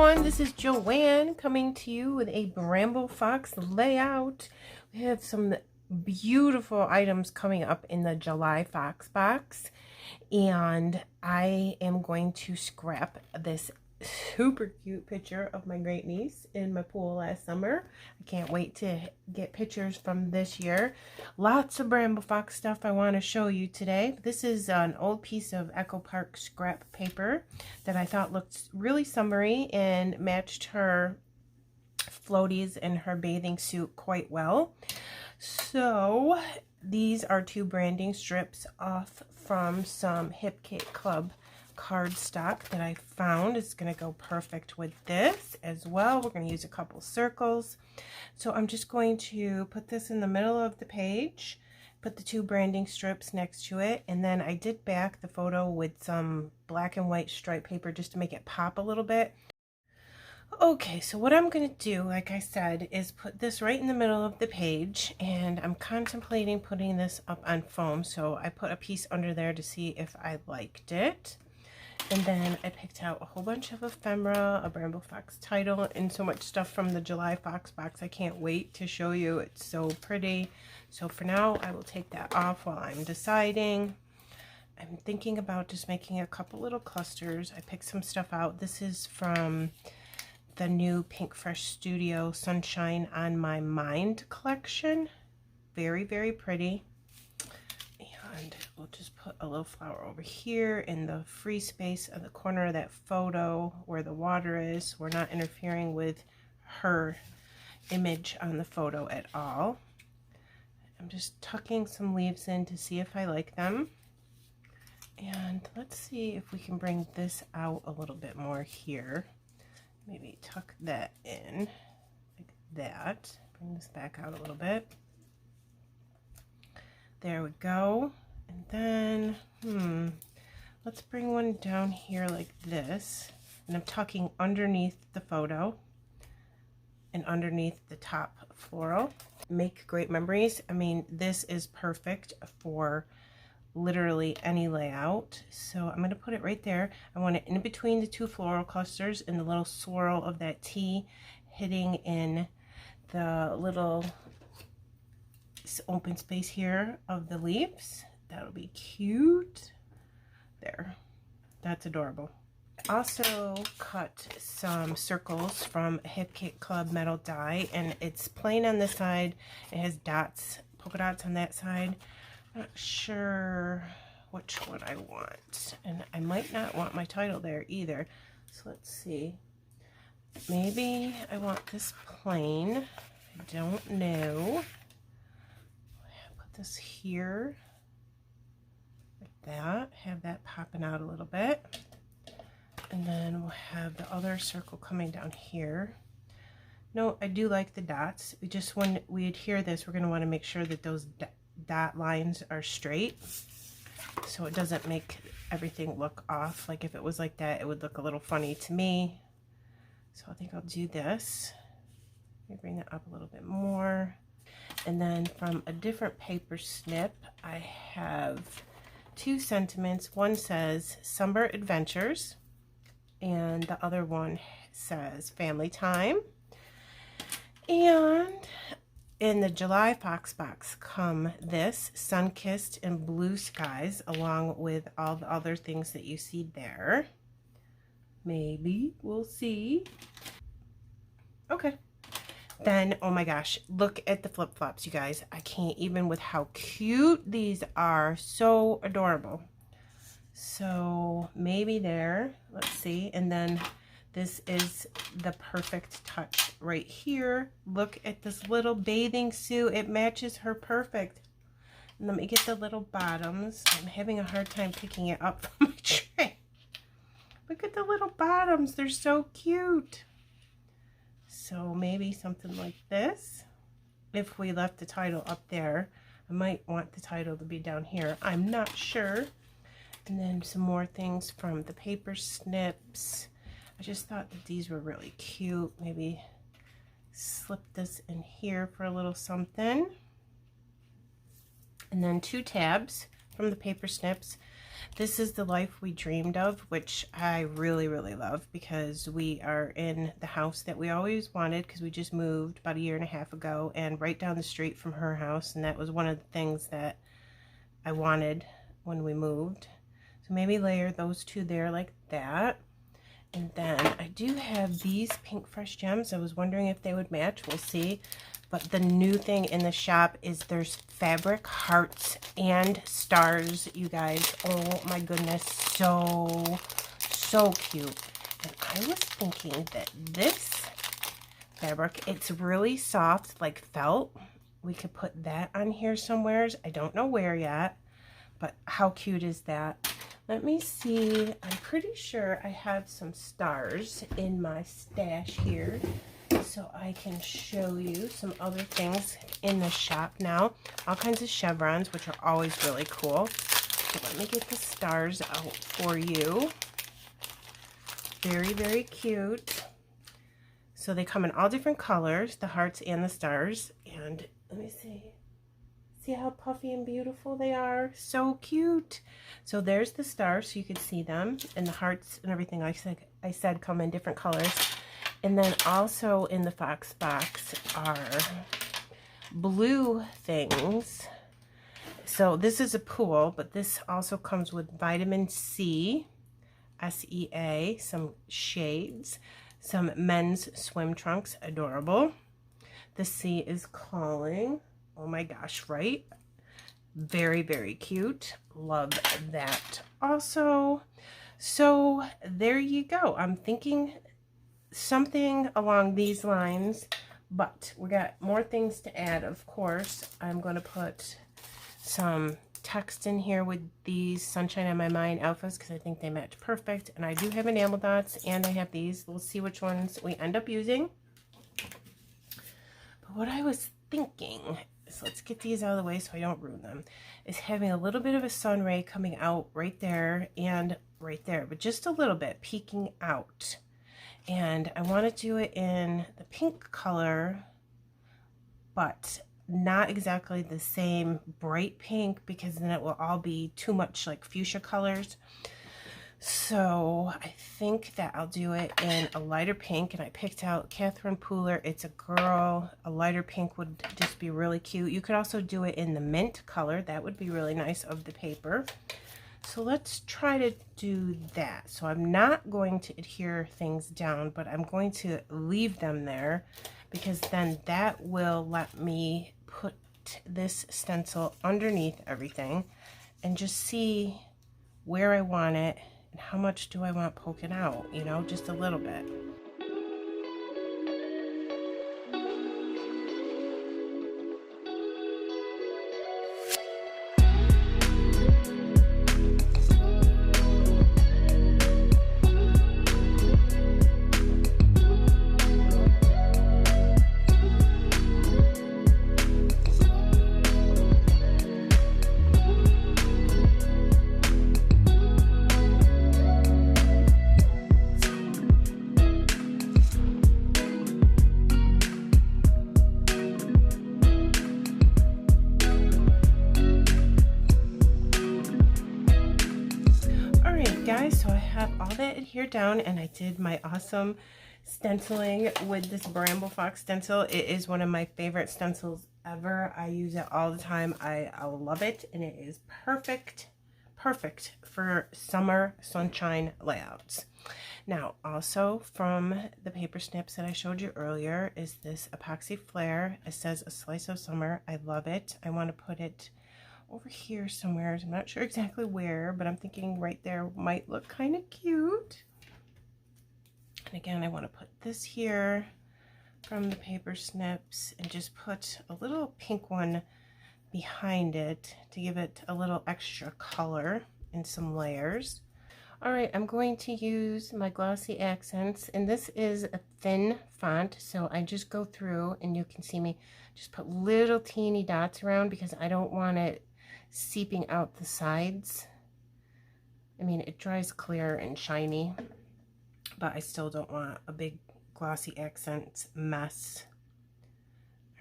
everyone, this is Joanne coming to you with a Bramble Fox layout. We have some beautiful items coming up in the July Fox box, and I am going to scrap this super cute picture of my great niece in my pool last summer. I can't wait to get pictures from this year. Lots of Bramble Fox stuff I want to show you today. This is an old piece of Echo Park scrap paper that I thought looked really summery and matched her floaties and her bathing suit quite well. So these are two branding strips off from some Hip Kit Club cardstock that I found. It's going to go perfect with this as well. We're going to use a couple circles. So I'm just going to put this in the middle of the page, put the two branding strips next to it, and then I did back the photo with some black and white striped paper just to make it pop a little bit. Okay, so what I'm going to do, like I said, is put this right in the middle of the page, and I'm contemplating putting this up on foam, so I put a piece under there to see if I liked it. And then I picked out a whole bunch of ephemera, a Bramble Fox title, and so much stuff from the July Fox box. I can't wait to show you. It's so pretty. So for now, I will take that off while I'm deciding. I'm thinking about just making a couple little clusters. I picked some stuff out. This is from the new Pink Fresh Studio Sunshine on My Mind collection. Very, very pretty. And we'll just put a little flower over here in the free space of the corner of that photo where the water is. We're not interfering with her image on the photo at all. I'm just tucking some leaves in to see if I like them. And let's see if we can bring this out a little bit more here. Maybe tuck that in like that. Bring this back out a little bit. There we go. And then, let's bring one down here like this. And I'm tucking underneath the photo and underneath the top floral. Make great memories. I mean, this is perfect for literally any layout. So I'm going to put it right there. I want it in between the two floral clusters and the little swirl of that T hitting in the little open space here of the leaves. That'll be cute. There, that's adorable. I also cut some circles from Hip Kit Club metal die, and it's plain on this side. It has dots, polka dots on that side. I'm not sure which one I want, and I might not want my title there either. So let's see. Maybe I want this plain. I don't know. This here like that, have that popping out a little bit, and then we'll have the other circle coming down here. No, I do like the dots. We just, when we adhere this, we're going to want to make sure that those dot lines are straight so it doesn't make everything look off. Like if it was like that, it would look a little funny to me. So I think I'll do this. Let me bring that up a little bit more. And then from a different paper snip, I have two sentiments. One says Summer Adventures, and the other one says Family Time. And in the July Fox box come this, Sun-Kissed and Blue Skies, along with all the other things that you see there. Maybe, we'll see. Okay. Then, oh my gosh, look at the flip-flops, you guys. I can't even with how cute these are. So adorable. So maybe there, let's see. And then this is the perfect touch right here. Look at this little bathing suit. It matches her perfect. And let me get the little bottoms. I'm having a hard time picking it up from my tray. Look at the little bottoms. They're so cute. So maybe something like this. If we left the title up there, I might want the title to be down here. I'm not sure. And then some more things from the paper snips. I just thought that these were really cute. Maybe slip this in here for a little something. And then two tabs from the paper snips. This is the life we dreamed of, which I really, really love because we are in the house that we always wanted because we just moved about 1.5 years ago and right down the street from her house. And that was one of the things that I wanted when we moved. So maybe layer those two there like that. And then I do have these pink fresh gems. I was wondering if they would match. We'll see. But the new thing in the shop is there's fabric hearts and stars, you guys. Oh my goodness, so cute. And I was thinking that this fabric, it's really soft like felt. We could put that on here somewhere. I don't know where yet, but how cute is that? Let me see. I'm pretty sure I have some stars in my stash here, so I can show you some other things in the shop now. All kinds of chevrons, which are always really cool. So let me get the stars out for you. Very, very cute. So they come in all different colors, the hearts and the stars. And let me see. See how puffy and beautiful they are? So cute. So there's the stars, so you can see them. And the hearts and everything, like I said, come in different colors. And then also in the Fox box are blue things. So this is a pool, but this also comes with vitamin C, SEA, some shades, some men's swim trunks, adorable. The sea is calling. Oh my gosh, right? Very, very cute. Love that also. So there you go. I'm thinking something along these lines, but we got more things to add. Of course, I'm going to put some text in here with these Sunshine on My Mind alphas because I think they match perfect. And I do have enamel dots and I have these. We'll see which ones we end up using. But what I was thinking, so let's get these out of the way so I don't ruin them, is having a little bit of a sun ray coming out right there and right there, but just a little bit peeking out. And I want to do it in the pink color, but not exactly the same bright pink because then it will all be too much like fuchsia colors. So I think that I'll do it in a lighter pink, and I picked out Catherine Pooler. It's a girl. A lighter pink would just be really cute. You could also do it in the mint color. That would be really nice of the paper. So let's try to do that. So I'm not going to adhere things down, but I'm going to leave them there because then that will let me put this stencil underneath everything and just see where I want it. How much do I want poking out? You know, just a little bit. Guys, so I have all that adhered down, and I did my awesome stenciling with this Bramble Fox stencil. It is one of my favorite stencils ever. I use it all the time. I love it, and it is perfect for summer sunshine layouts. Now, also from the paper snips that I showed you earlier is this epoxy flare. It says a slice of summer. I love it. I want to put it over here somewhere. I'm not sure exactly where, but I'm thinking right there might look kind of cute. And again, I want to put this here from the paper snips and just put a little pink one behind it to give it a little extra color and some layers. All right, I'm going to use my glossy accents, and this is a thin font, so I just go through and you can see me just put little teeny dots around because I don't want it seeping out the sides. I mean, it dries clear and shiny, but I still don't want a big glossy accent mess.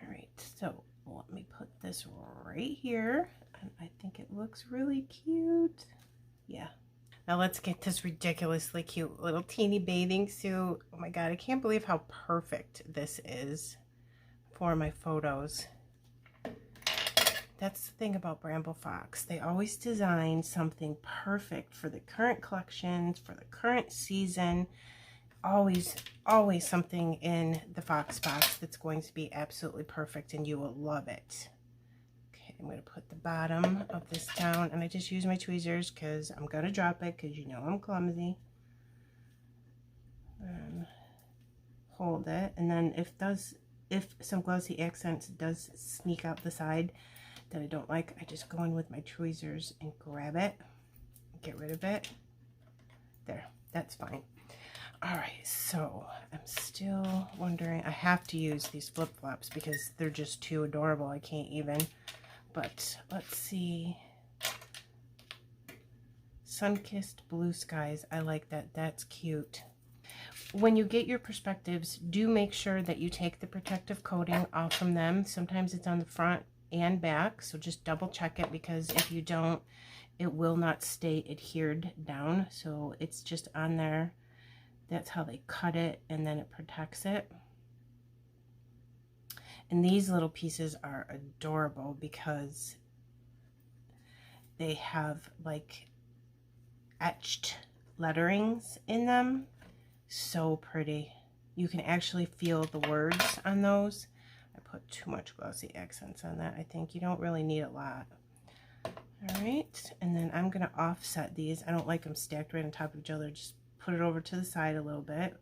All right, so let me put this right here, and I think it looks really cute. Yeah. Now let's get this ridiculously cute little teeny bathing suit. Oh my God, I can't believe how perfect this is for my photos. That's the thing about Bramble Fox. They always design something perfect for the current collections, for the current season. Always something in the Fox box that's going to be absolutely perfect and you will love it. Okay, I'm going to put the bottom of this down, and I just use my tweezers because I'm going to drop it because you know I'm clumsy. Hold it, and then if some glossy accents does sneak out the side that I don't like, I just go in with my tweezers and grab it, get rid of it. There, that's fine. All right, so I'm still wondering, I have to use these flip-flops because they're just too adorable. I can't even, but let's see. Sun-kissed blue skies, I like that. That's cute. When you get your perspectives, do make sure that you take the protective coating off from them. Sometimes it's on the front and back, so just double check it, because if you don't, it will not stay adhered down. So it's just on there. That's how they cut it, and then it protects it. And these little pieces are adorable because they have like etched letterings in them. So pretty. You can actually feel the words on those. I put too much glossy accents on that. I think you don't really need a lot. All right, and then I'm gonna offset these. I don't like them stacked right on top of each other. Just put it over to the side a little bit.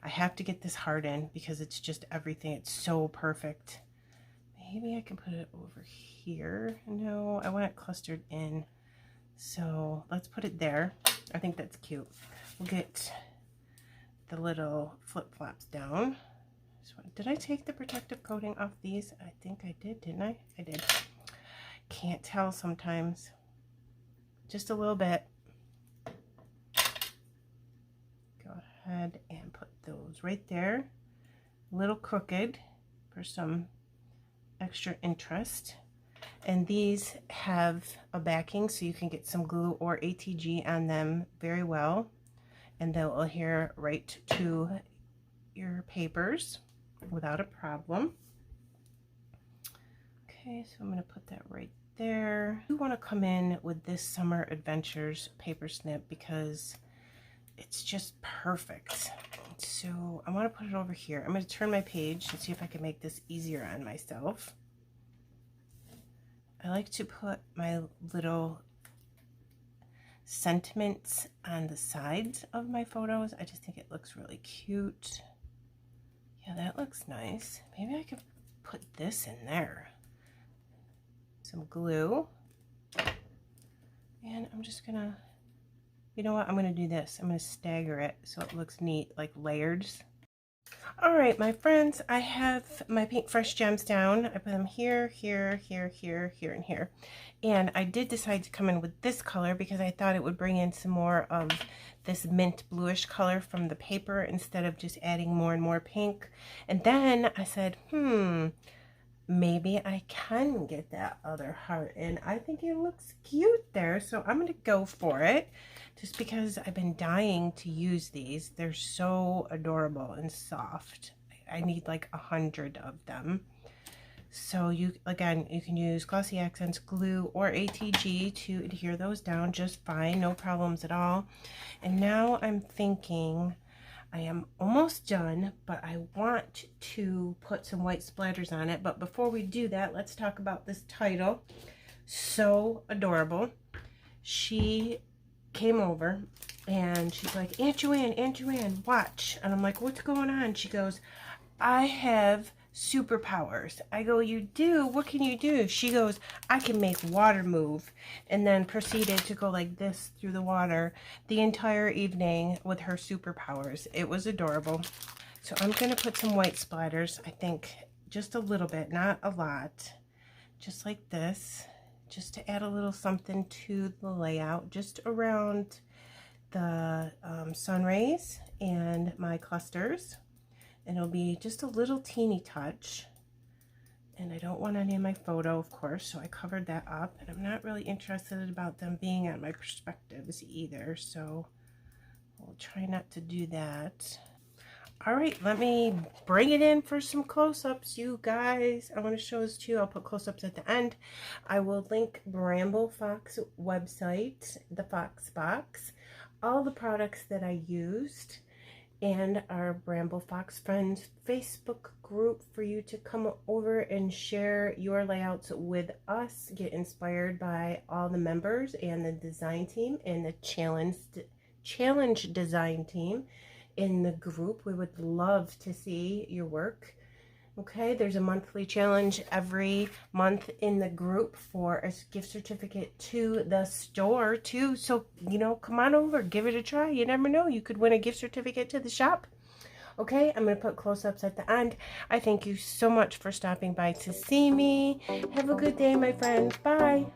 I have to get this hardened because it's just everything. It's so perfect. Maybe I can put it over here. No, I want it clustered in. So let's put it there. I think that's cute. We'll get the little flip-flops down. So did I take the protective coating off these? I think I did, didn't I? I did. Can't tell sometimes. Just a little bit. Go ahead and put those right there. A little crooked for some extra interest. And these have a backing, so you can get some glue or ATG on them very well, and they'll adhere right to your papers without a problem. Okay, so I'm going to put that right there. You want to come in with this Summer Adventures paper snip because it's just perfect. So I want to put it over here. I'm going to turn my page and see if I can make this easier on myself. I like to put my little sentiments on the sides of my photos. I just think it looks really cute. Yeah, that looks nice. Maybe I could put this in there. Some glue. And I'm just gonna, you know what, I'm gonna do this. I'm gonna stagger it so it looks neat, like layers. All right, my friends, I have my Pink Fresh Gems down. I put them here, here, here, here, here, and here. And I did decide to come in with this color because I thought it would bring in some more of this mint bluish color from the paper instead of just adding more and more pink. And then I said, maybe I can get that other heart in. I think it looks cute there, so I'm gonna go for it just because I've been dying to use these. They're so adorable and soft. I need like 100 of them. So you, again, you can use glossy accents, glue, or ATG to adhere those down just fine, no problems at all. And now I'm thinking, I am almost done, but I want to put some white splatters on it. But before we do that, let's talk about this title. So adorable. She came over and she's like, Aunt Joanne, watch. And I'm like, what's going on? She goes, I have superpowers. I go, you do? What can you do? She goes, I can make water move. And then proceeded to go like this through the water the entire evening with her superpowers. It was adorable. So I'm going to put some white splatters, I think just a little bit, not a lot, just like this, just to add a little something to the layout, just around the sun rays and my clusters. And it'll be just a little teeny touch. And I don't want any of my photo, of course, so I covered that up. And I'm not really interested about them being on my perspectives either, so I'll try not to do that. All right, let me bring it in for some close-ups, you guys. I want to show this to you. I'll put close-ups at the end. I will link Bramble Fox website, the Fox Box, all the products that I used, and our Bramble Fox Friends Facebook group for you to come over and share your layouts with us. Get inspired by all the members and the design team and the challenge design team in the group. We would love to see your work. Okay, there's a monthly challenge every month in the group for a gift certificate to the store too. So, you know, come on over, give it a try. You never know, you could win a gift certificate to the shop. Okay, I'm going to put close-ups at the end. I thank you so much for stopping by to see me. Have a good day, my friends. Bye.